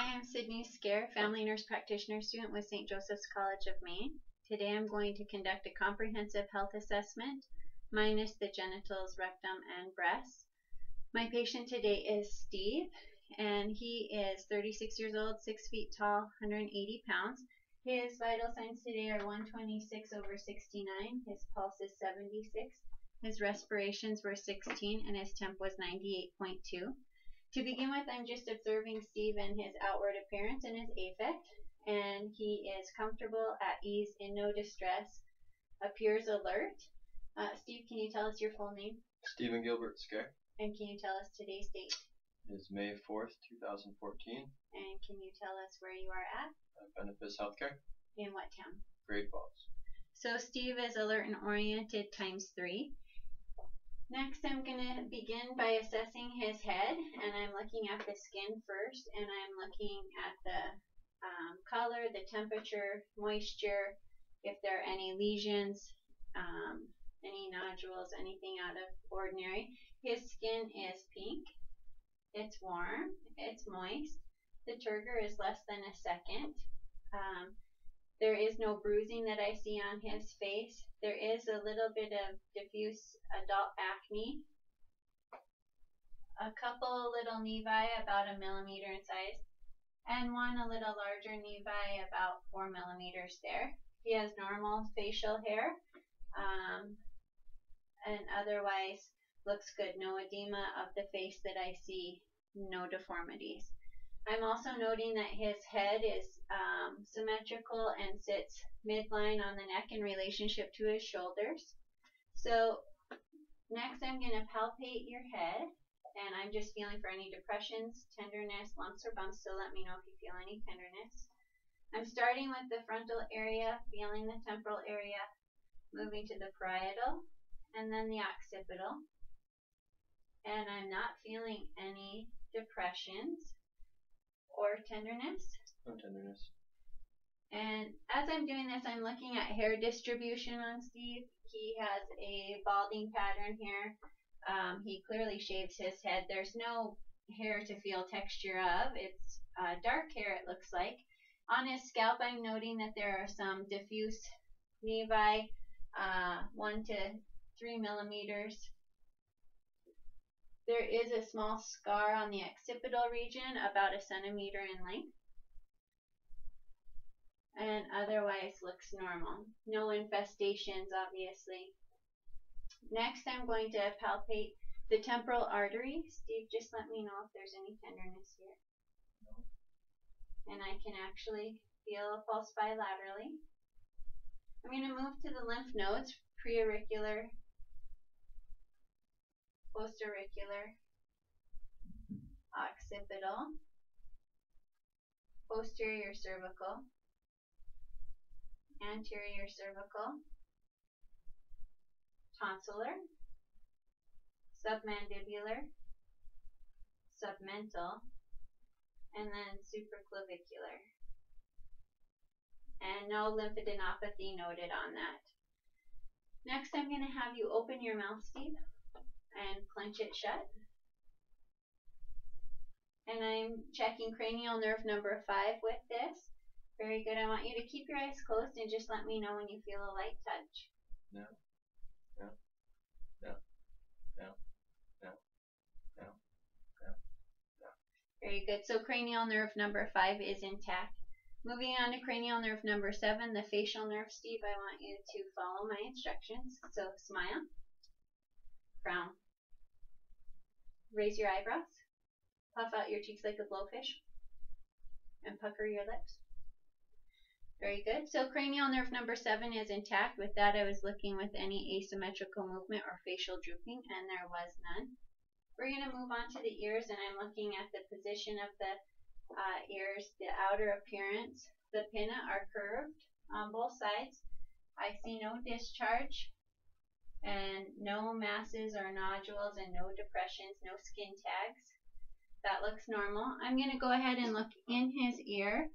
Hi, I'm Sydne Skaer, family nurse practitioner student with St. Joseph's College of Maine. Today I'm going to conduct a comprehensive health assessment minus the genitals, rectum, and breasts. My patient today is Steve, and he is 36 years old, 6 feet tall, 180 pounds. His vital signs today are 126/69, his pulse is 76, his respirations were 16, and his temp was 98.2. To begin with, I'm just observing Steve and his outward appearance and his affect, and he is comfortable, at ease, in no distress, appears alert. Steve, can you tell us your full name? Stephen Gilbert Skaer. And can you tell us today's date? It is May 4th, 2014. And can you tell us where you are at? Benefis Healthcare. In what town? Great Falls. So Steve is alert and oriented ×3. Next, I'm going to begin by assessing his head, and I'm looking at the skin first, and I'm looking at the color, the temperature, moisture, if there are any lesions, any nodules, anything out of ordinary. His skin is pink, it's warm, it's moist, the turgor is less than a second. There is no bruising that I see on his face. There is a little bit of diffuse adult acne. A couple little nevi about 1 millimeter in size, and one a little larger nevi about 4 millimeters there. He has normal facial hair, and otherwise looks good. No edema of the face that I see, no deformities. I'm also noting that his head is symmetrical and sits midline on the neck in relationship to his shoulders. So next I'm going to palpate your head, and I'm just feeling for any depressions, tenderness, lumps, or bumps, so let me know if you feel any tenderness. I'm starting with the frontal area, feeling the temporal area, moving to the parietal, and then the occipital. And I'm not feeling any depressions or tenderness. No tenderness. And as I'm doing this, I'm looking at hair distribution on Steve. He has a balding pattern here. He clearly shaves his head. There's no hair to feel texture of. It's dark hair, it looks like. On his scalp, I'm noting that there are some diffuse nevi, 1 to 3 millimeters. There is a small scar on the occipital region, about 1 centimeter in length, and otherwise looks normal. No infestations, obviously. Next, I'm going to palpate the temporal artery. Steve, just let me know if there's any tenderness here. No. And I can actually feel a pulse bilaterally. I'm going to move to the lymph nodes, preauricular, postauricular, occipital, posterior cervical, anterior cervical, tonsillar, submandibular, submental, and then supraclavicular. And no lymphadenopathy noted on that. Next, I'm going to have you open your mouth, Steve, and clench it shut. And I'm checking cranial nerve number 5 with this. Very good. I want you to keep your eyes closed and just let me know when you feel a light touch. No. No. No. No. No. No. No. No. Very good. So cranial nerve number 5 is intact. Moving on to cranial nerve number 7, the facial nerve, Steve, I want you to follow my instructions. So smile, frown, raise your eyebrows, puff out your cheeks like a blowfish, and pucker your lips. Very good. So cranial nerve number 7 is intact. With that, I was looking with any asymmetrical movement or facial drooping, and there was none. We're going to move on to the ears, and I'm looking at the position of the ears, the outer appearance. The pinna are curved on both sides. I see no discharge, and no masses or nodules, and no depressions, no skin tags. That looks normal. I'm going to go ahead and look in his ear,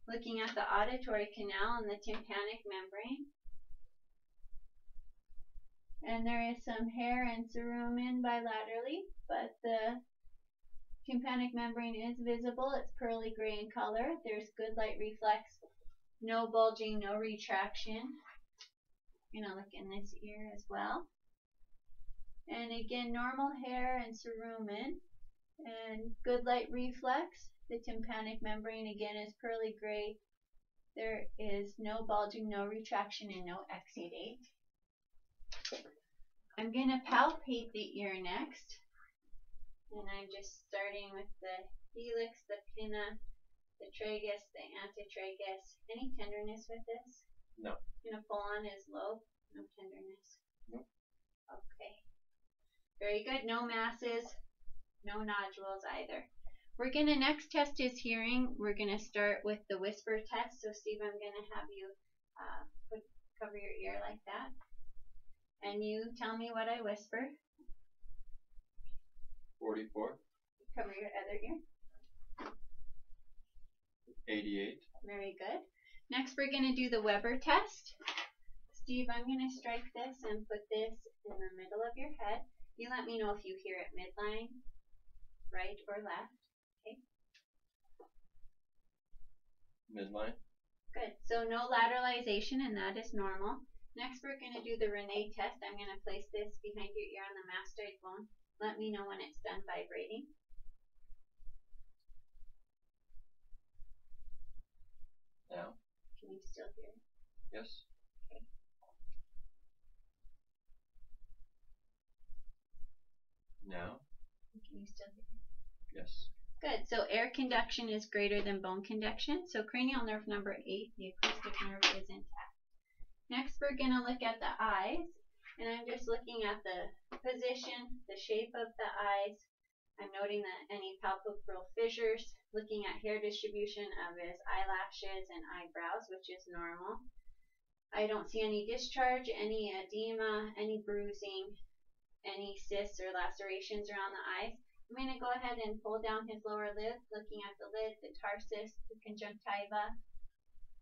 looking at the auditory canal and the tympanic membrane. And there is some hair and cerumen bilaterally, but the Tympanic membrane is visible. It's pearly gray in color. There's good light reflex, no bulging, no retraction. I'm going to look in this ear as well. And again, normal hair and cerumen and good light reflex. The tympanic membrane again is pearly gray. There is no bulging, no retraction, and no exudate. I'm going to palpate the ear next. And I'm just starting with the helix, the pinna, the tragus, the antitragus. Any tenderness with this? No. I'm going to pull on his lobe. No tenderness. Nope. Okay. Very good. No masses, no nodules either. We're going to next test his hearing. We're going to start with the whisper test. So Steve, I'm going to have you cover your ear like that. And you tell me what I whisper. 44. Cover your other ear. 88. Very good. Next we're going to do the Weber test. Steve, I'm going to strike this and put this in the middle of your head. You let me know if you hear it midline, right or left. Okay. Midline. Good. So no lateralization, and that is normal. Next we're going to do the Rene test. I'm going to place this behind your ear on the mastoid bone. Let me know when it's done vibrating. Now. Can you still hear it? Yes. Okay. Now. Can you still hear it? Yes. Good. So air conduction is greater than bone conduction. So cranial nerve number 8, the acoustic nerve, is intact. Next, we're going to look at the eyes. And I'm just looking at the position, the shape of the eyes. I'm noting that any palpebral fissures, looking at hair distribution of his eyelashes and eyebrows, which is normal. I don't see any discharge, any edema, any bruising, any cysts or lacerations around the eyes. I'm going to go ahead and pull down his lower lid, looking at the lid, the tarsus, the conjunctiva.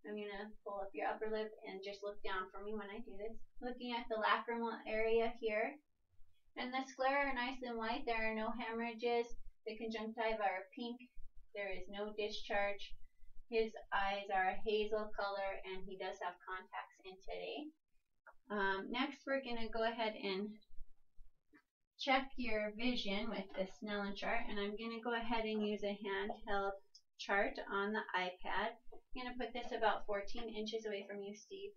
I'm going to pull up your upper lip and just look down for me when I do this. Looking at the lacrimal area here. And the sclera are nice and white. There are no hemorrhages. The conjunctiva are pink. There is no discharge. His eyes are a hazel color, and he does have contacts in today. Next, we're going to go ahead and check your vision with the Snellen chart. And I'm going to go ahead and use a handheld chart on the iPad. I'm going to put this about 14 inches away from you, Steve.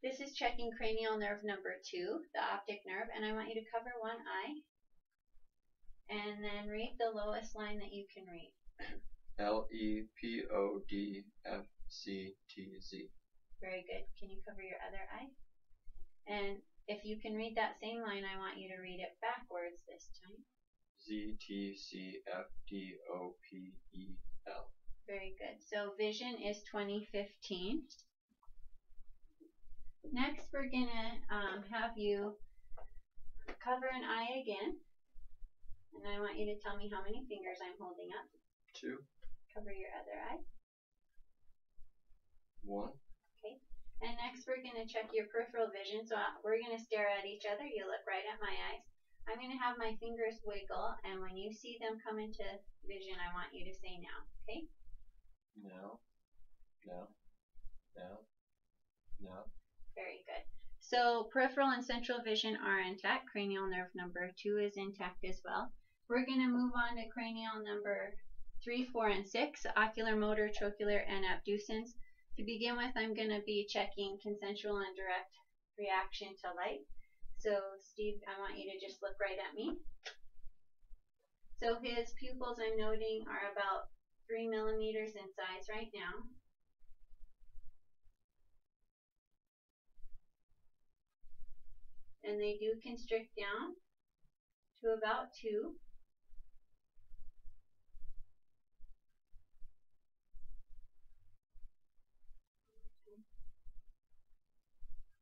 This is checking cranial nerve number 2, the optic nerve, and I want you to cover one eye and then read the lowest line that you can read. LEPODFCTZ. Very good. Can you cover your other eye? And if you can read that same line, I want you to read it backwards this time. ZTCFDOPEL. Very good. So vision is 2015. Next, we're going to have you cover an eye again. And I want you to tell me how many fingers I'm holding up. 2. Cover your other eye. 1. Okay. And next, we're going to check your peripheral vision. So we're going to stare at each other. You look right at my eyes. I'm going to have my fingers wiggle. And when you see them come into vision, I want you to say now. Okay? Now. Now. Now. Now. Very good. So peripheral and central vision are intact. Cranial nerve number 2 is intact as well. We're going to move on to cranial number 3, 4, and 6, ocular, motor, trochlear, and abducens. To begin with, I'm going to be checking consensual and direct reaction to light. So Steve, I want you to just look right at me. So his pupils, I'm noting, are about 3 millimeters in size right now. And they do constrict down to about 2.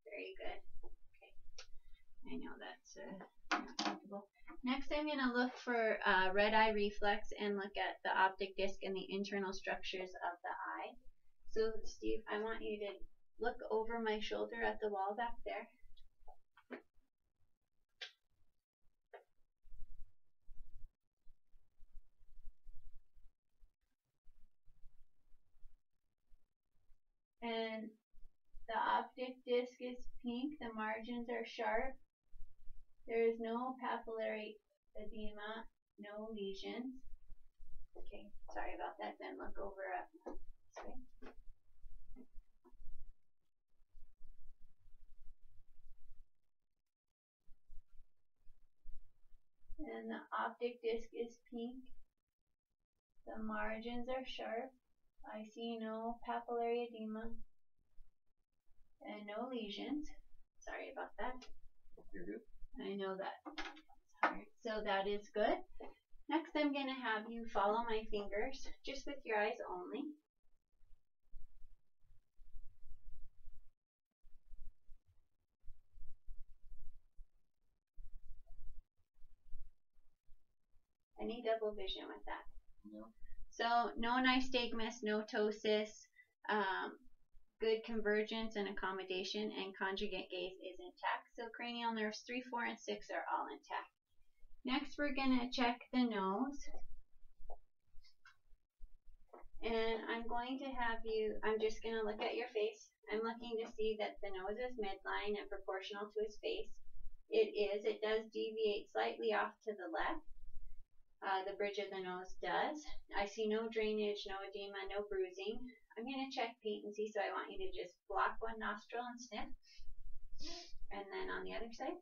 Very good. Okay. I know that's not comfortable. Next, I'm going to look for red eye reflex and look at the optic disc and the internal structures of the eye. So, Steve, I want you to look over my shoulder at the wall back there. optic disc is pink. The margins are sharp. There is no papillary edema, no lesions. Okay, sorry about that. Then look over up. Sorry. And the optic disc is pink. The margins are sharp. I see no papillary edema and no lesions. Sorry about that. You're good. I know that. Sorry. So that is good. Next, I'm going to have you follow my fingers, just with your eyes only. Any double vision with that? No. So no nystagmus, no ptosis, good convergence and accommodation, and conjugate gaze is intact. So cranial nerves 3, 4, and 6 are all intact. Next, we're going to check the nose. And I'm going to have you, I'm just going to look at your face. I'm looking to see that the nose is midline and proportional to his face. It is. It does deviate slightly off to the left. The bridge of the nose does. I see no drainage, no edema, no bruising. I'm going to check patency, so I want you to just block one nostril and sniff. And then on the other side.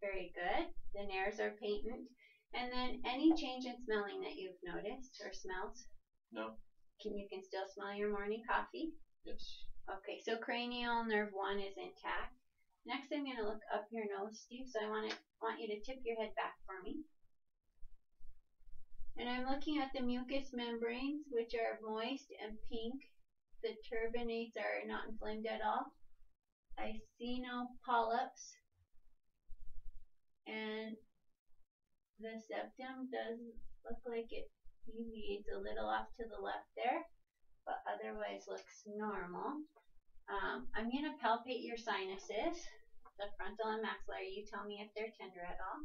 Very good. The nares are patent. And then any change in smelling that you've noticed or smelled? No. You can still smell your morning coffee? Yes. Okay, so cranial nerve 1 is intact. Next, I'm going to look up your nose, Steve, so I want you to tip your head back for me. And I'm looking at the mucous membranes, which are moist and pink. The turbinates are not inflamed at all. I see no polyps. And the septum does look like it deviates a little off to the left there, but otherwise looks normal. I'm going to palpate your sinuses, the frontal and maxillary. You tell me if they're tender at all.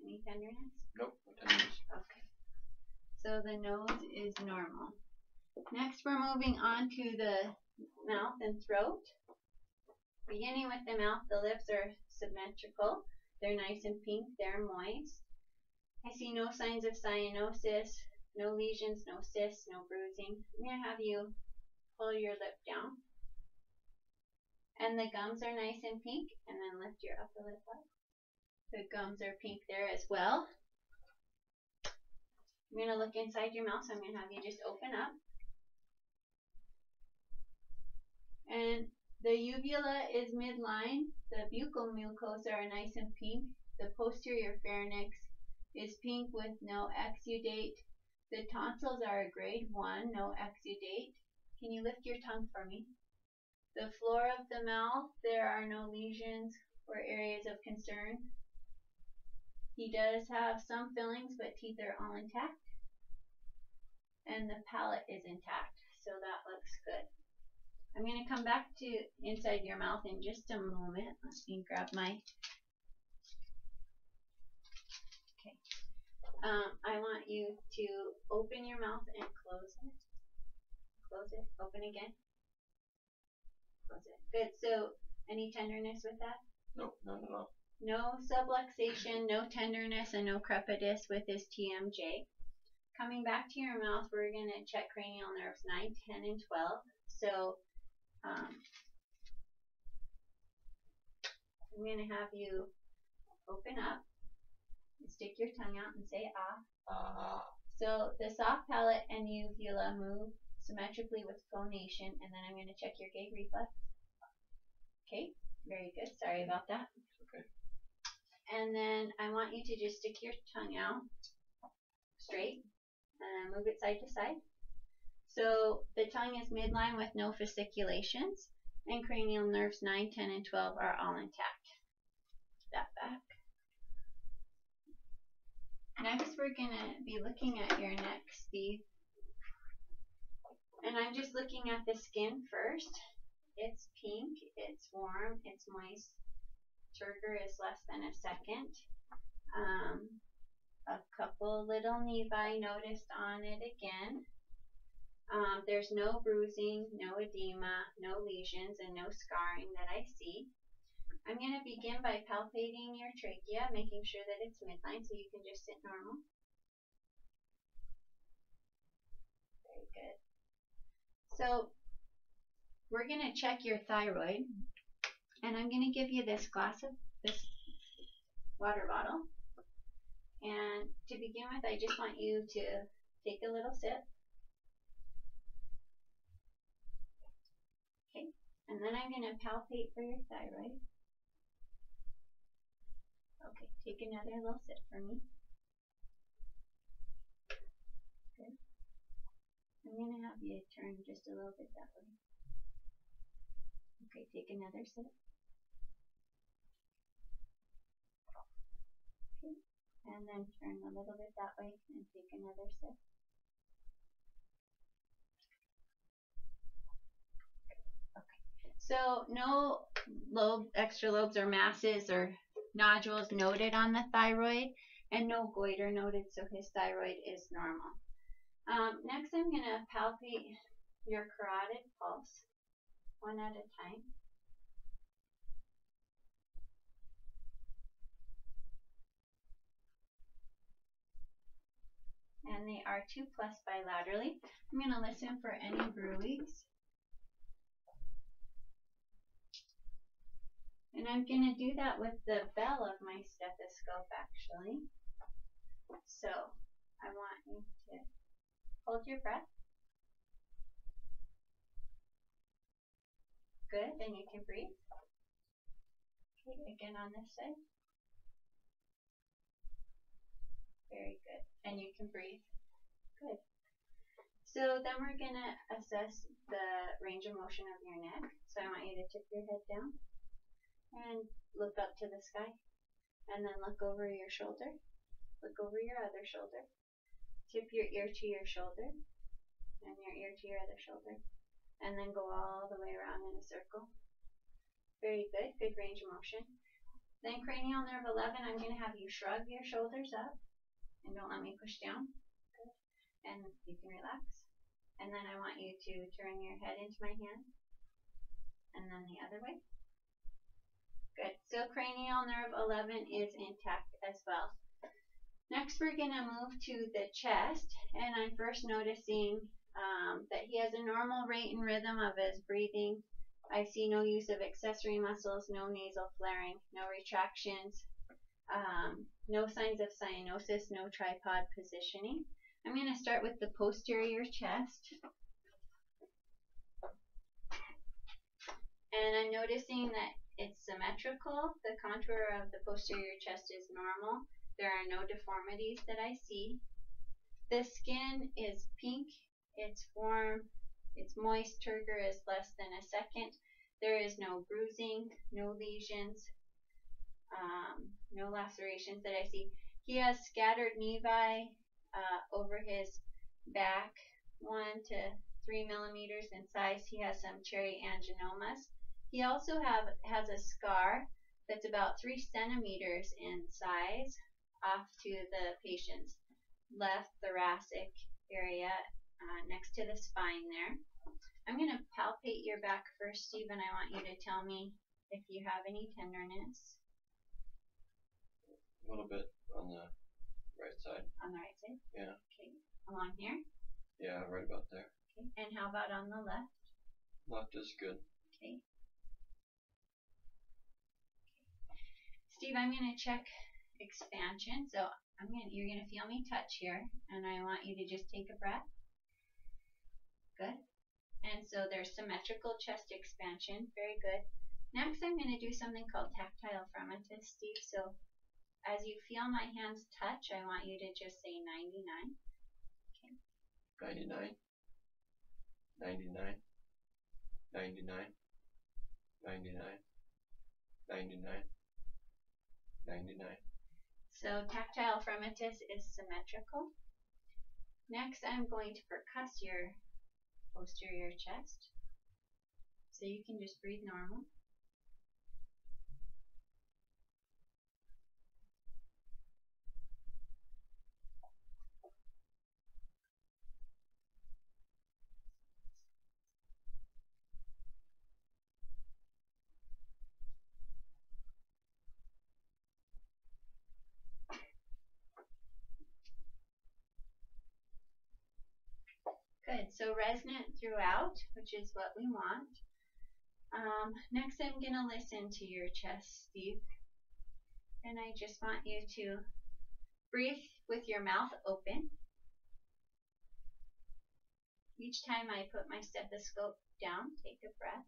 Any tenderness? Nope, no tenderness. Okay. So the nose is normal. Next, we're moving on to the mouth and throat. Beginning with the mouth, the lips are symmetrical. They're nice and pink. They're moist. I see no signs of cyanosis, no lesions, no cysts, no bruising. I'm going to have you pull your lip down. And the gums are nice and pink. And then lift your upper lip up. The gums are pink there as well. I'm going to look inside your mouth, so I'm going to have you just open up. And the uvula is midline. The buccal mucosa are nice and pink. The posterior pharynx is pink with no exudate. The tonsils are a grade 1, no exudate. Can you lift your tongue for me? The floor of the mouth, there are no lesions or areas of concern. He does have some fillings, but teeth are all intact. And the palate is intact, so that looks good. I'm going to come back to inside your mouth in just a moment. Let me grab my... Okay. I want you to open your mouth and close it. Close it. Open again. Close it. Good. So, any tenderness with that? Nope, none at all. No subluxation, no tenderness, and no crepitus with his TMJ. Coming back to your mouth, we're going to check cranial nerves 9, 10, and 12. So, I'm going to have you open up and stick your tongue out and say ah. Ah. So, the soft palate and uvula move symmetrically with phonation, and then I'm going to check your gag reflex. Okay, very good. Sorry about that. Okay. And then I want you to just stick your tongue out straight and move it side to side. So the tongue is midline with no fasciculations, and cranial nerves 9, 10, and 12 are all intact. That back. Next, we're going to be looking at your neck, Steve. And I'm just looking at the skin first. It's pink, it's warm, it's moist. Turgor is less than a second. A couple little nevi noticed on it again. There's no bruising, no edema, no lesions, and no scarring that I see. I'm going to begin by palpating your trachea, making sure that it's midline so you can just sit normal. Very good. So we're going to check your thyroid, and I'm going to give you this water bottle. And to begin with, I just want you to take a little sip. Okay, and then I'm going to palpate for your thyroid. Okay, take another little sip for me. Good. I'm going to have you turn just a little bit that way. Okay, take another sip. Okay, and then turn a little bit that way and take another sip. So no extra lobes or masses or nodules noted on the thyroid, and no goiter noted, so his thyroid is normal. Next, I'm going to palpate your carotid pulse one at a time. And they are 2+ bilaterally. I'm going to listen for any bruits. And I'm going to do that with the bell of my stethoscope, actually. So I want you to hold your breath. Good, and you can breathe. Okay, again on this side. Very good, and you can breathe. Good. So then we're going to assess the range of motion of your neck. So I want you to tip your head down and look up to the sky, and then look over your shoulder, look over your other shoulder, tip your ear to your shoulder, and your ear to your other shoulder, and then go all the way around in a circle. Very good, good range of motion. Then cranial nerve 11, I'm going to have you shrug your shoulders up, and don't let me push down. Good. And you can relax. And then I want you to turn your head into my hand, and then the other way. Good. So cranial nerve 11 is intact as well. Next, we're going to move to the chest, and I'm first noticing that he has a normal rate and rhythm of his breathing. I see no use of accessory muscles, no nasal flaring, no retractions, no signs of cyanosis, no tripod positioning. I'm going to start with the posterior chest. And I'm noticing that it's symmetrical. The contour of the posterior chest is normal. There are no deformities that I see. The skin is pink. It's warm. It's moist. Turgor is less than a second. There is no bruising, no lesions, no lacerations that I see. He has scattered nevi over his back, 1 to 3 millimeters in size. He has some cherry angiomas. He also has a scar that's about 3 centimeters in size off to the patient's left thoracic area next to the spine there. I'm going to palpate your back first, Steve, and I want you to tell me if you have any tenderness. A little bit on the right side. On the right side? Yeah. Okay. Along here? Yeah, right about there. Okay. And how about on the left? Left is good. Okay. Steve, I'm going to check expansion. So you're going to feel me touch here, and I want you to just take a breath. Good. And so there's symmetrical chest expansion. Very good. Next, I'm going to do something called tactile fremitus, Steve. So as you feel my hands touch, I want you to just say 99. Okay. 99. 99. 99. 99. 99. 99. So tactile fremitus is symmetrical. Next, I'm going to percuss your posterior chest. So you can just breathe normal. so resonant throughout, which is what we want. Next, I'm going to listen to your chest, Steve. And I just want you to breathe with your mouth open. Each time I put my stethoscope down, take a breath.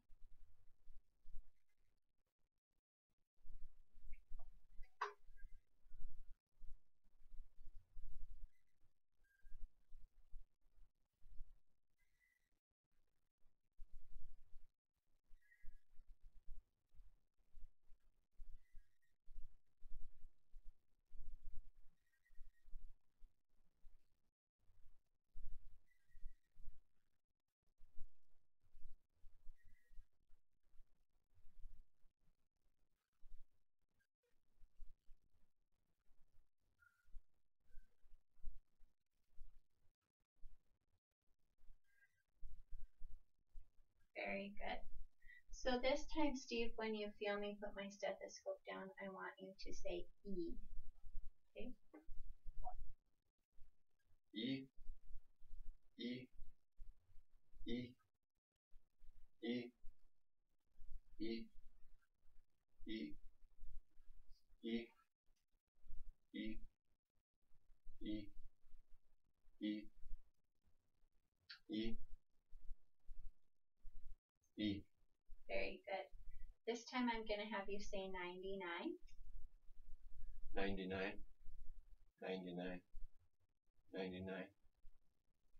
Very good. So this time, Steve, when you feel me put my stethoscope down, I want you to say E. Okay? E, E, E, E, E, E, E, E, E, E, E, E. Very good. This time I'm going to have you say 99. 99, 99, 99,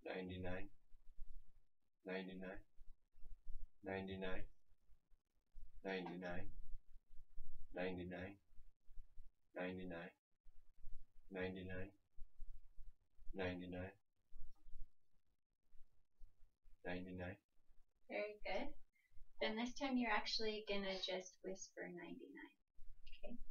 99, 99, 99, 99, 99, 99, 99, 99, 99. Very good. Then this time you're actually going to just whisper 99. Okay? 99.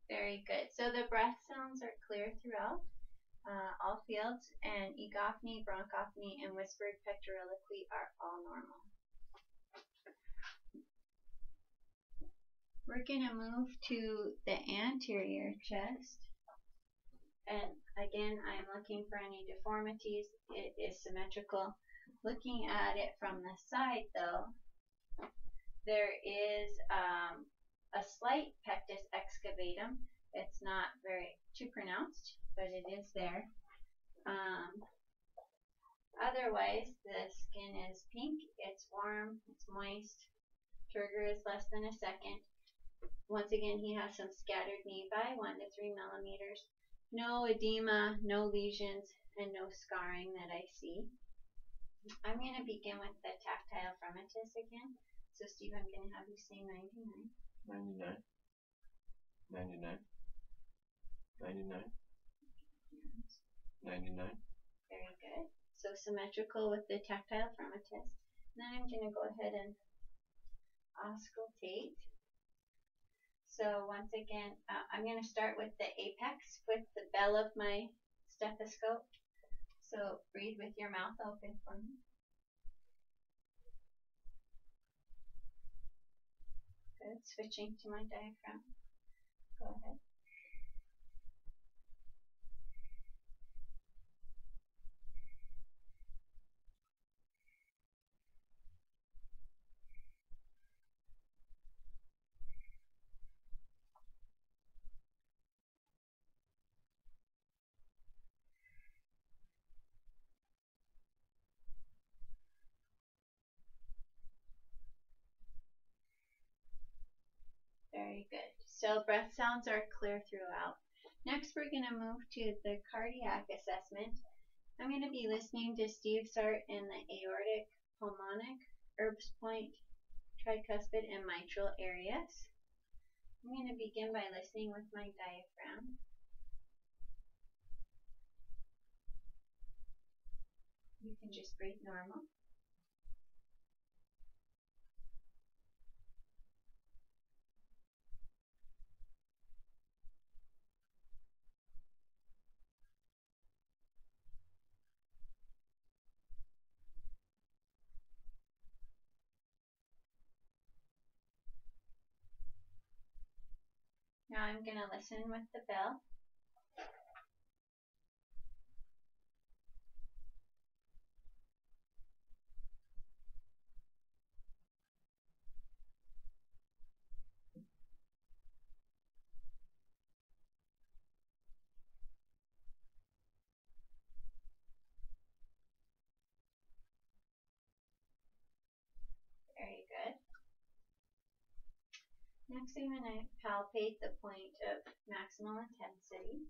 Very good. So the breath sounds are clear throughout all fields, and egophony, bronchophony, and whispered pectoraliquy are all normal. We're going to move to the anterior chest. And again, I'm looking for any deformities. It is symmetrical. Looking at it from the side, though, there is a slight pectus excavatum. It's not very too pronounced, but it is there. Otherwise, the skin is pink. It's warm. It's moist. Turgor is less than a second. Once again, he has some scattered nevi, 1 to 3 millimeters. No edema, no lesions, and no scarring that I see. I'm going to begin with the tactile fremitus again. So, Steve, I'm going to have you say 99. 99, 99, 99, 99. Very good. So symmetrical with the tactile fremitus. Then I'm going to go ahead and auscultate. So once again, I'm going to start with the apex with the bell of my stethoscope. So breathe with your mouth open for me. Good. Switching to my diaphragm. Go ahead. Very good. So breath sounds are clear throughout. Next, we're going to move to the cardiac assessment. I'm going to be listening to Steve start in the aortic, pulmonic, Erb's point, tricuspid, and mitral areas. I'm going to begin by listening with my diaphragm. You can just breathe normal. Now I'm going to listen with the bell. Very good. Next I'm going to palpate the point of maximal intensity.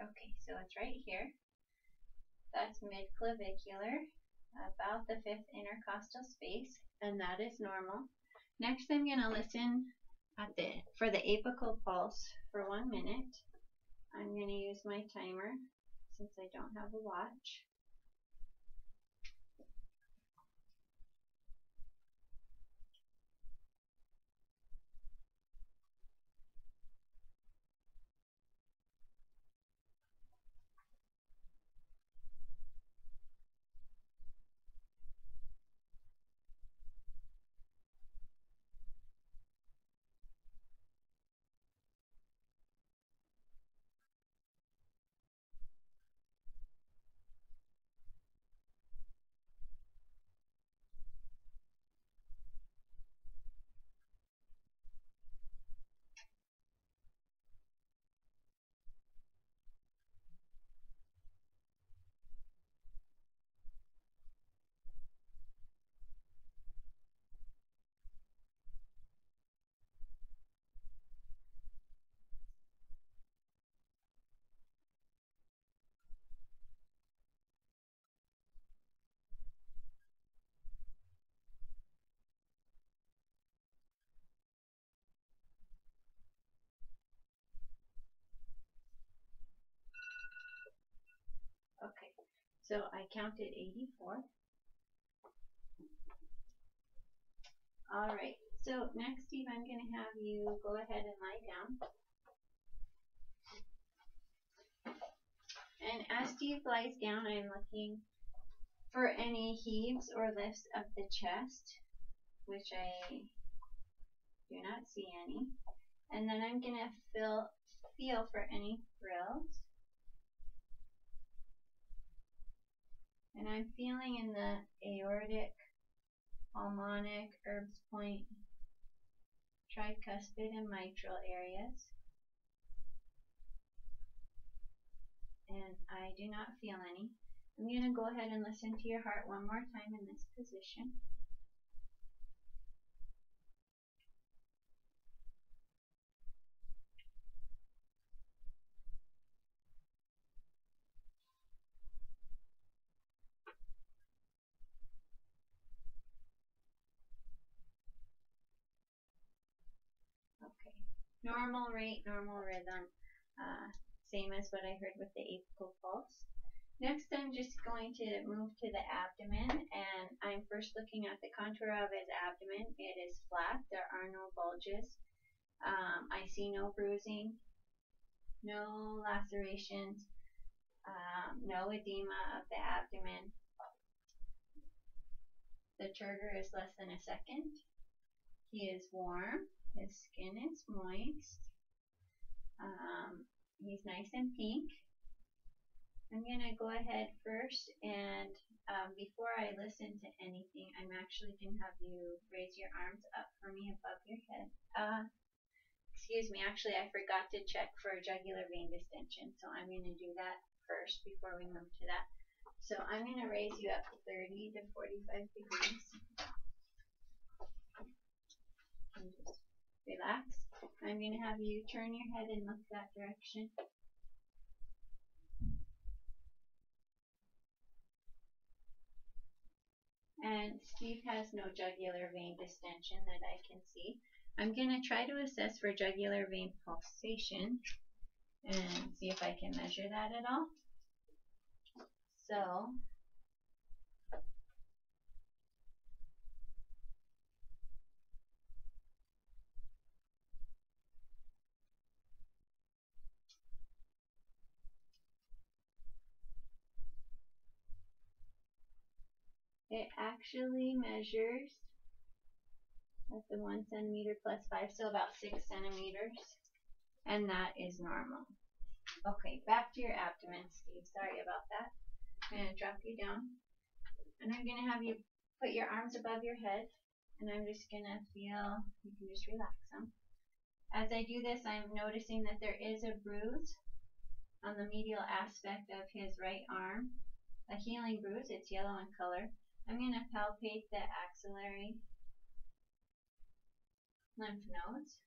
Okay, so it's right here. That's mid-clavicular, about the 5th intercostal space, and that is normal. Next I'm going to listen for the apical pulse for 1 minute. I'm going to use my timer since I don't have a watch. Okay, so I counted 84. Alright, so next, Steve, I'm going to have you go ahead and lie down. And as Steve lies down, I'm looking for any heaves or lifts of the chest, which I do not see any. And then I'm going to feel for any thrills. And I'm feeling in the aortic, pulmonic, Erb's point, tricuspid, and mitral areas. And I do not feel any. I'm going to go ahead and listen to your heart one more time in this position. Okay. Normal rate, normal rhythm. Same as what I heard with the apical pulse. Next, I'm just going to move to the abdomen, and I'm first looking at the contour of his abdomen. It is flat. There are no bulges. I see no bruising, no lacerations, no edema of the abdomen. The turgor is less than a second. He is warm. His skin is moist. He's nice and pink. I'm going to go ahead first, and before I listen to anything, I'm actually going to have you raise your arms up for me above your head. Excuse me, actually I forgot to check for jugular vein distension, so I'm going to do that first before we move to that. So I'm going to raise you up to 30 to 45 degrees. And just relax. I'm going to have you turn your head and look that direction. And Steve has no jugular vein distension that I can see. I'm going to try to assess for jugular vein pulsation and see if I can measure that at all. So it actually measures at the 1 centimeter plus 5, so about 6 centimeters, and that is normal. Okay, back to your abdomen, Steve. Sorry about that. I'm going to drop you down, and I'm going to have you put your arms above your head, and I'm just going to feel, you can just relax them. As I do this, I'm noticing that there is a bruise on the medial aspect of his right arm, a healing bruise. It's yellow in color. I'm going to palpate the axillary lymph nodes.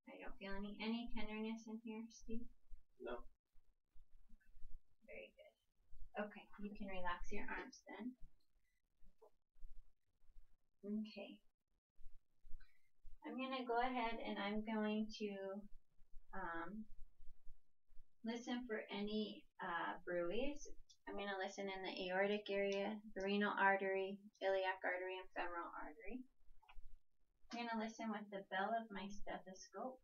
I don't feel any tenderness in here, Steve? No. Very good. Okay, you can relax your arms then. Okay. I'm going to go ahead and I'm going to listen for any bruits. I'm going to listen in the aortic area, the renal artery, iliac artery, and femoral artery. I'm going to listen with the bell of my stethoscope.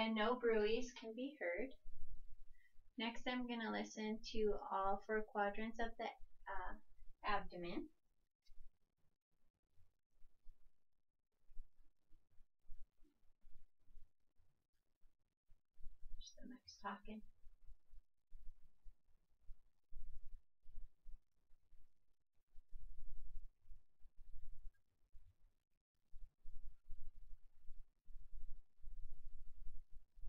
And no bruits can be heard. Next, I'm going to listen to all 4 quadrants of the abdomen. Just the mic's talking.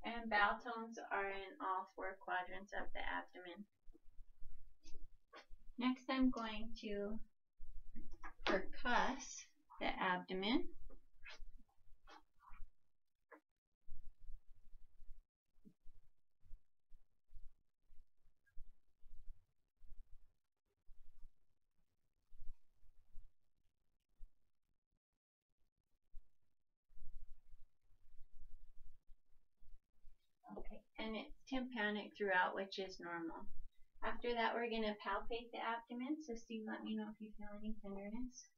And bowel tones are in all 4 quadrants of the abdomen. Next, I'm going to percuss the abdomen. Okay, and it's tympanic throughout, which is normal. After that, we're going to palpate the abdomen. So Steve, let me know if you feel any tenderness.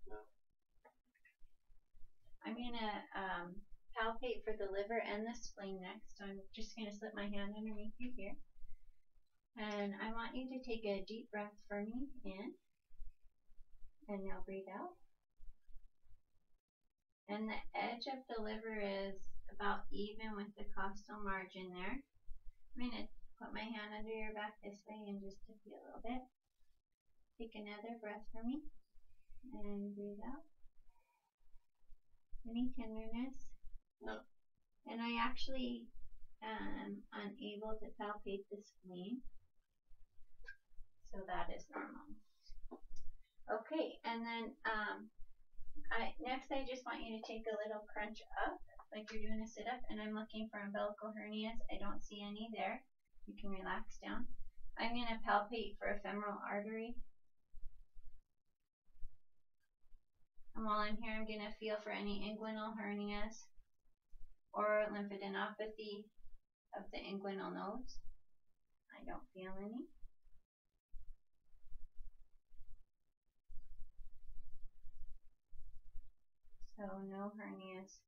No. I'm going to palpate for the liver and the spleen next. So I'm just going to slip my hand underneath you here. And I want you to take a deep breath for me in. And now breathe out. And the edge of the liver is about even with the costal margin there. I'm going to put my hand under your back this way and just tip you a little bit. Take another breath for me. And breathe out. Any tenderness? No. And I actually am unable to palpate the spleen. So that is normal. Okay, and then next I just want you to take a little crunch up, like you're doing a sit-up, and I'm looking for umbilical hernias. I don't see any there. You can relax down. I'm going to palpate for a femoral artery. And while I'm here, I'm going to feel for any inguinal hernias or lymphadenopathy of the inguinal nodes. I don't feel any. So no hernias.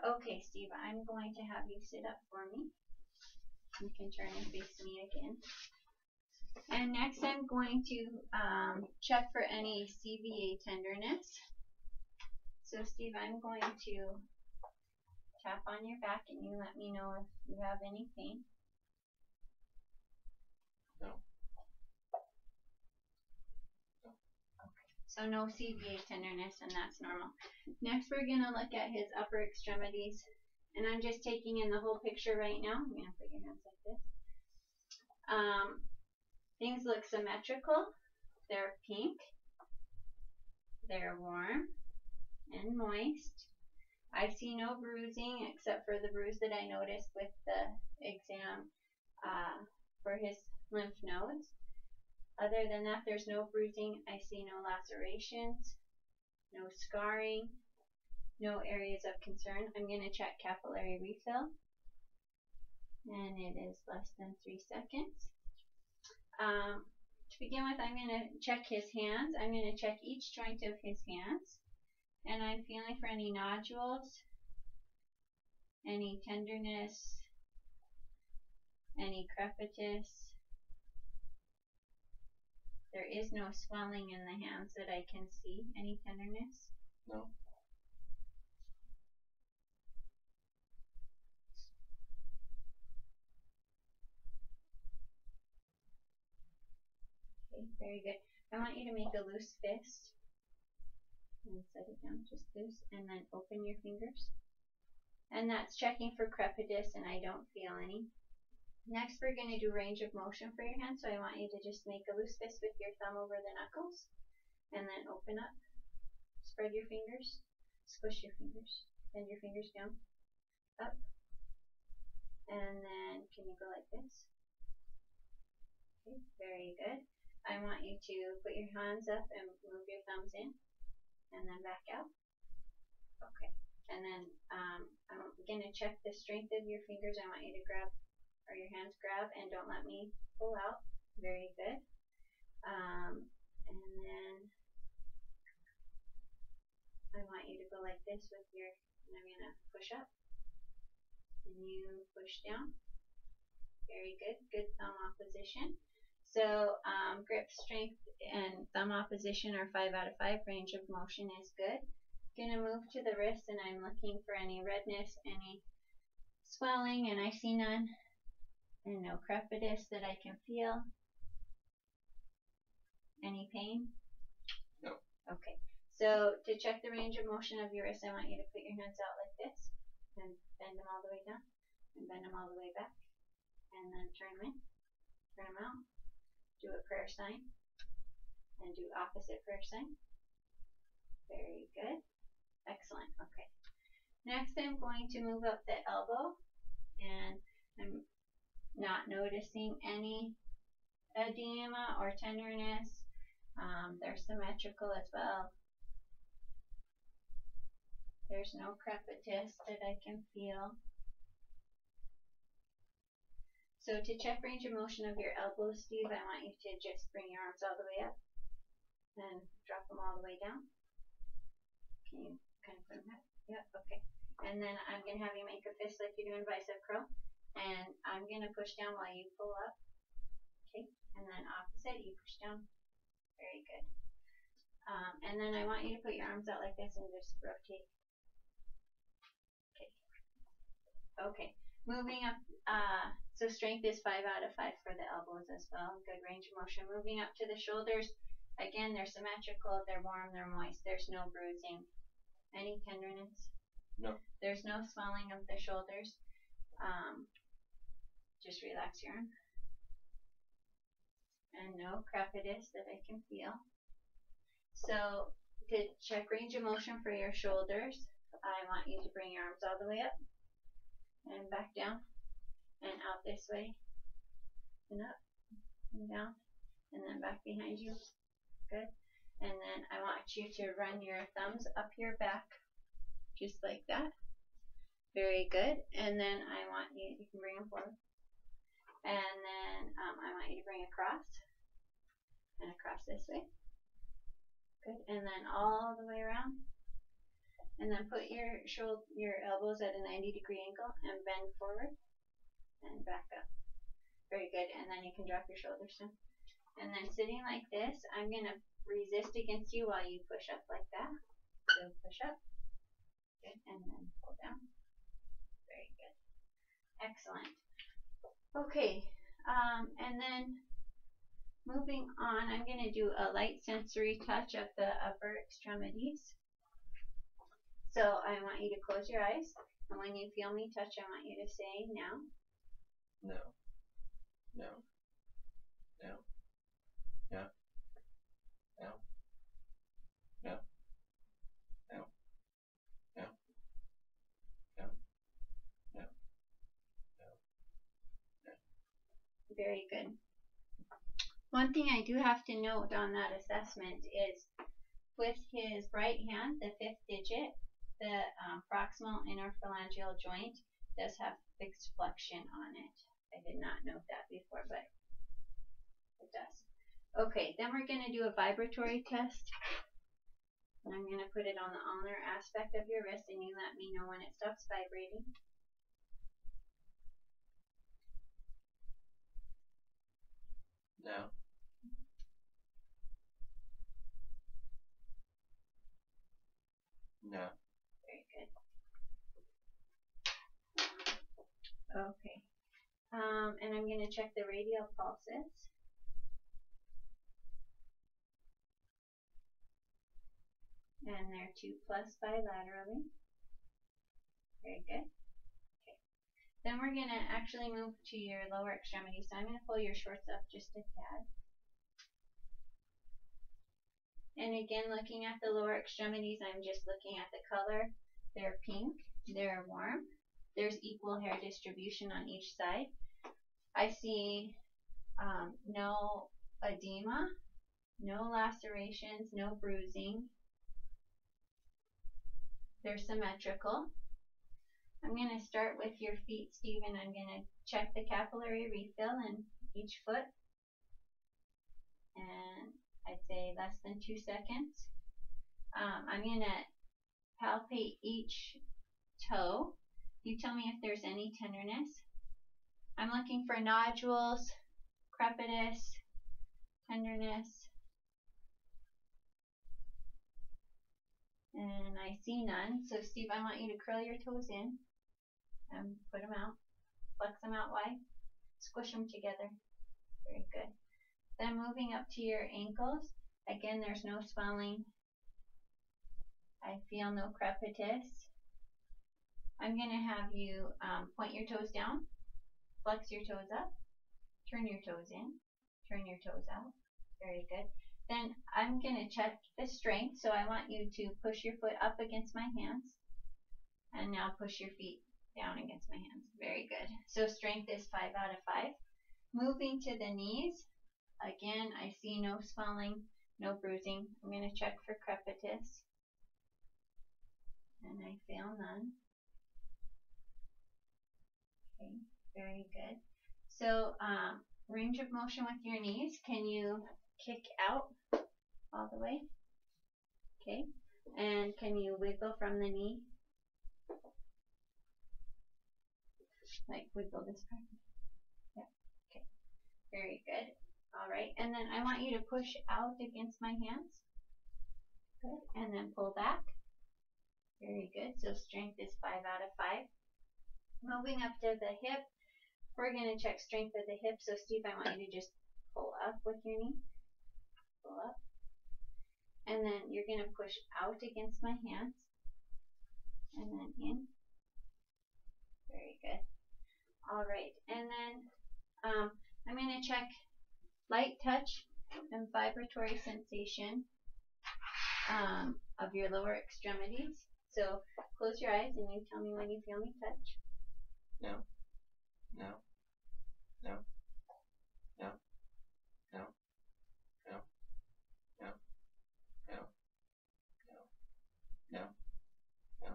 Okay, Steve, I'm going to have you sit up for me. You can turn and face me again. And next I'm going to check for any CVA tenderness. So Steve, I'm going to tap on your back and you let me know if you have any pain. No. So no CVA tenderness, and that's normal. Next we're going to look at his upper extremities. And I'm just taking in the whole picture right now. I'm going to put your hands like this. Things look symmetrical. They're pink. They're warm and moist. I see no bruising except for the bruise that I noticed with the exam for his lymph nodes. Other than that, there's no bruising. I see no lacerations, no scarring, no areas of concern. I'm going to check capillary refill, and it is less than 3 seconds. To begin with, I'm going to check his hands. I'm going to check each joint of his hands, and I'm feeling for any nodules, any tenderness, any crepitus. There is no swelling in the hands that I can see. Any tenderness? No. Okay, very good. I want you to make a loose fist and set it down, just loose, and then open your fingers. And that's checking for crepitus, and I don't feel any. Next, we're going to do range of motion for your hand, so I want you to just make a loose fist with your thumb over the knuckles, and then open up, spread your fingers, squish your fingers, bend your fingers down, up, and then can you go like this? Okay, very good. I want you to put your hands up and move your thumbs in, and then back out. Okay, and then I'm going to check the strength of your fingers. I want you to grab, or your hands grab, and don't let me pull out. Very good. And then I want you to go like this with your, and I'm going to push up, and you push down. Very good. Good thumb opposition. So grip strength and thumb opposition are 5 out of 5. Range of motion is good. Going to move to the wrist, and I'm looking for any redness, any swelling, and I see none, and no crepitus that I can feel. Any pain? No. Okay. So to check the range of motion of your wrist, I want you to put your hands out like this, and bend them all the way down, and bend them all the way back, and then turn them in, turn them out. Do a prayer sign, and do opposite prayer sign. Very good. Excellent. Okay. Next, I'm going to move up the elbow, and I'm not noticing any edema or tenderness. They're symmetrical as well. There's no crepitus that I can feel. So to check range of motion of your elbows, Steve, I want you to just bring your arms all the way up and drop them all the way down. Can you kind of put them up? Yep, okay. And then I'm going to have you make a fist like you do in bicep curl. And I'm going to push down while you pull up. Okay, and then opposite, you push down. Very good. And then I want you to put your arms out like this and just rotate. Okay. Okay. Moving up, so strength is 5 out of 5 for the elbows as well. Good range of motion. Moving up to the shoulders, again, they're symmetrical, they're warm, they're moist. There's no bruising. Any tenderness? No. There's no swelling of the shoulders. Just relax your arm. And no crepitus that I can feel. So to check range of motion for your shoulders, I want you to bring your arms all the way up and back down and out this way and up and down and then back behind you. Good. And then I want you to run your thumbs up your back just like that. Very good. And then I want you can bring them forward. And then I want you to bring across and across this way. Good. And then all the way around. And then put your elbows at a 90-degree angle and bend forward and back up. Very good. And then you can drop your shoulders down. And then sitting like this, I'm going to resist against you while you push up like that. So push up. Good. And then pull down. Very good. Excellent. Okay. And then moving on, I'm going to do a light sensory touch of the upper extremities. So I want you to close your eyes. And when you feel me touch, I want you to say now. No. No. No. No. No. No. No. No. No. No. No. Very good. One thing I do have to note on that assessment is with his right hand, the 5th digit, the proximal interphalangeal joint does have fixed flexion on it. I did not note that before, but it does. Okay, then we're going to do a vibratory test. And I'm going to put it on the ulnar aspect of your wrist, and you let me know when it stops vibrating. No. No. Very good. Okay. And I'm going to check the radial pulses. And they're 2+ bilaterally. Very good. Okay. Then we're going to actually move to your lower extremity. So I'm going to pull your shorts up just a tad. And again, looking at the lower extremities, I'm just looking at the color. They're pink. They're warm. There's equal hair distribution on each side. I see no edema, no lacerations, no bruising. They're symmetrical. I'm going to start with your feet, Steve, and I'm going to check the capillary refill in each foot. And I'd say less than 2 seconds. I'm going to palpate each toe. You tell me if there's any tenderness. I'm looking for nodules, crepitus, tenderness. And I see none. So Steve, I want you to curl your toes in and put them out. Flex them out wide. Squish them together. Very good. Then moving up to your ankles. Again, there's no swelling. I feel no crepitus. I'm going to have you point your toes down. Flex your toes up. Turn your toes in. Turn your toes out. Very good. Then I'm going to check the strength. So I want you to push your foot up against my hands. And now push your feet down against my hands. Very good. So strength is 5 out of 5. Moving to the knees. Again, I see no swelling, no bruising. I'm going to check for crepitus. And I feel none. Okay, very good. So range of motion with your knees. Can you kick out all the way? Okay. And can you wiggle from the knee? Like wiggle this part? Yeah. Okay. Very good. All right. And then I want you to push out against my hands. Good. And then pull back. Very good. So strength is 5 out of 5. Moving up to the hip. We're going to check strength of the hip. So Steve, I want you to just pull up with your knee. Pull up. And then you're going to push out against my hands. And then in. Very good. All right. And then I'm going to check light touch and vibratory sensation of your lower extremities. So close your eyes and you tell me when you feel me touch. No. No. No. No. No. No. No. No. No. No. No.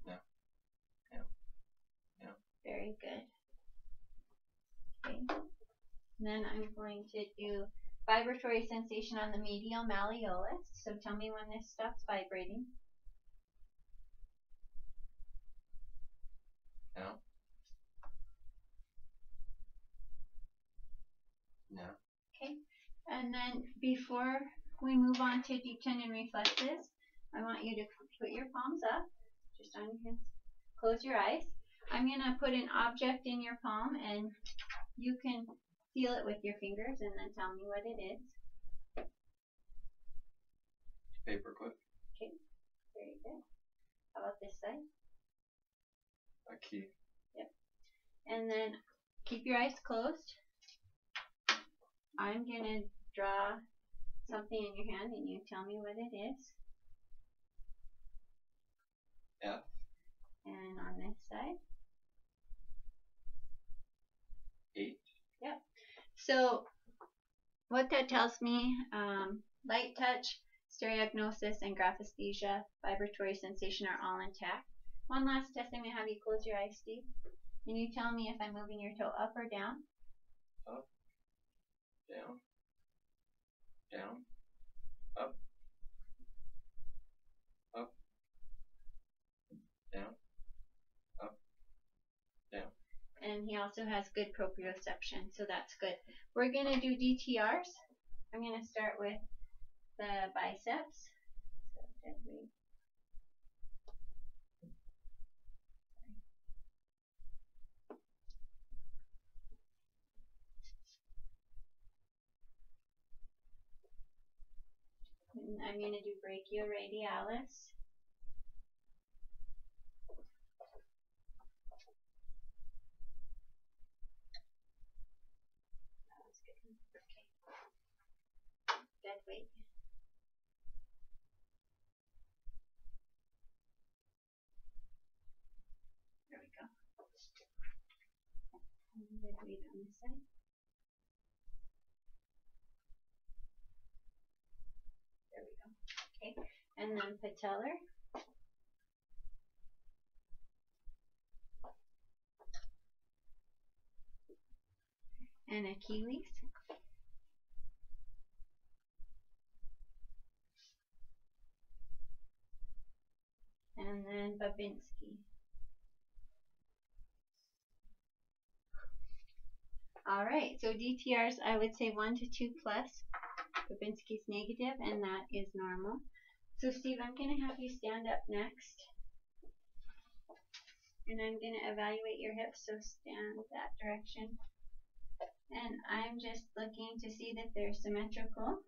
No. No. No. Very good. Okay. And then I'm going to do vibratory sensation on the medial malleolus. So tell me when this stops vibrating. No. And then before we move on to deep tendon reflexes, I want you to put your palms up, just on your hands. Close your eyes. I'm going to put an object in your palm, and you can feel it with your fingers and then tell me what it is. Paperclip. Okay, very good. How about this side? A key. Yep. And then keep your eyes closed. I'm going to draw something in your hand and you tell me what it is. F. And on this side? H. Yep. So what that tells me, light touch, stereognosis, and graphesthesia, vibratory sensation are all intact. One last test, I'm going to have you close your eyes, Steve. And you tell me if I'm moving your toe up or down. Up. Down. Down. Up. Up. Down. Up. Down. And he also has good proprioception, so that's good. We're going to do DTRs. I'm going to start with the biceps. So dead weight. And I'm going to do brachioradialis. Dead weight. There we go. And dead weight on this side. There we go. Okay. And then patellar. And Achilles. And then Babinski. All right, so DTRs, I would say 1 to 2 plus. Babinski's negative, and that is normal. So Steve, I'm going to have you stand up next. And I'm going to evaluate your hips, so stand that direction. And I'm just looking to see that they're symmetrical.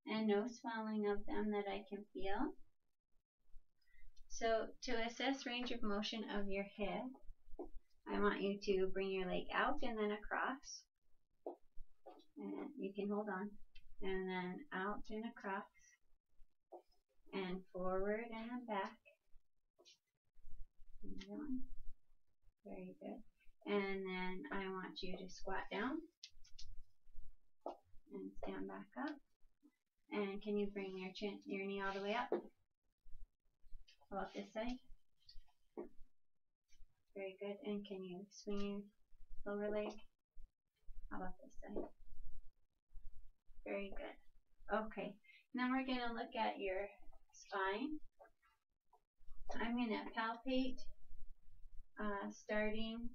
And no swelling of them that I can feel. So to assess range of motion of your hip, I want you to bring your leg out and then across. And you can hold on. And then out and across. And forward and then back. Another one. Very good. And then I want you to squat down. And stand back up. And can you bring your knee all the way up? How about this side? Very good. And can you swing your lower leg? How about this side? Very good. Okay. Now we're going to look at your spine. I'm going to palpate starting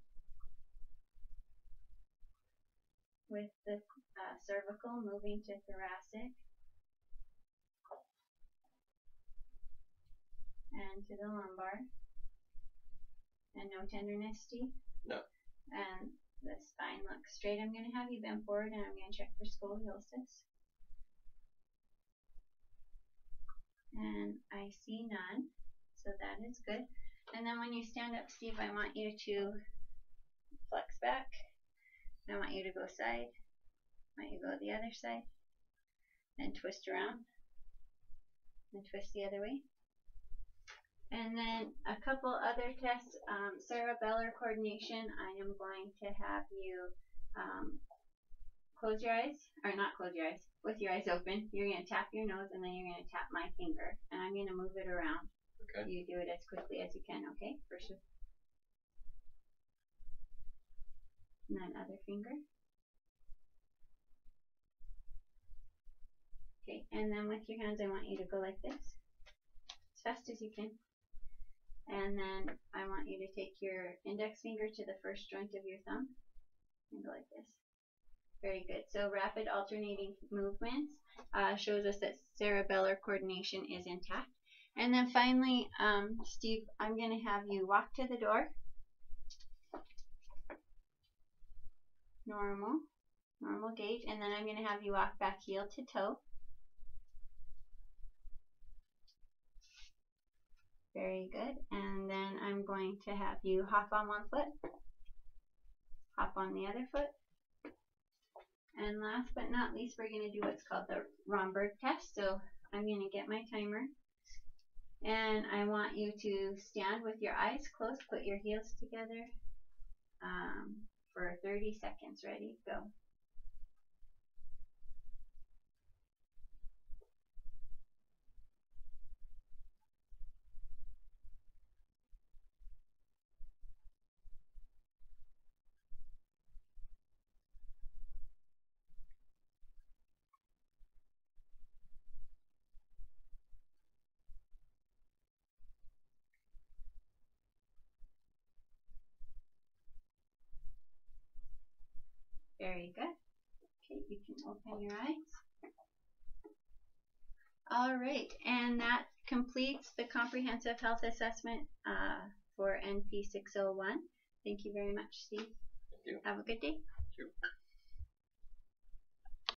with the cervical, moving to thoracic. And to the lumbar. And no tenderness, Steve? No. And the spine looks straight. I'm going to have you bend forward and I'm going to check for scoliosis. And I see none. So that is good. And then when you stand up, Steve, I want you to flex back. I want you to go side. I want you to go the other side. And twist around. And twist the other way. And then a couple other tests, cerebellar coordination. I am going to have you close your eyes, or not close your eyes, with your eyes open. You're going to tap your nose and then you're going to tap my finger. And I'm going to move it around. Okay. You do it as quickly as you can, okay? First, and then other finger. Okay, and then with your hands, I want you to go like this, as fast as you can. And then I want you to take your index finger to the first joint of your thumb and go like this. Very good. So rapid alternating movements shows us that cerebellar coordination is intact. And then finally, Steve, I'm going to have you walk to the door. Normal gait. And then I'm going to have you walk back heel to toe. Very good. And then I'm going to have you hop on one foot, hop on the other foot. And last but not least, we're going to do what's called the Romberg test. So I'm going to get my timer. And I want you to stand with your eyes closed, put your heels together for 30 seconds. Ready? Go. Very good. Okay, you can open your eyes. All right, and that completes the comprehensive health assessment for NP 601. Thank you very much, Steve. Thank you. Have a good day. Thank you.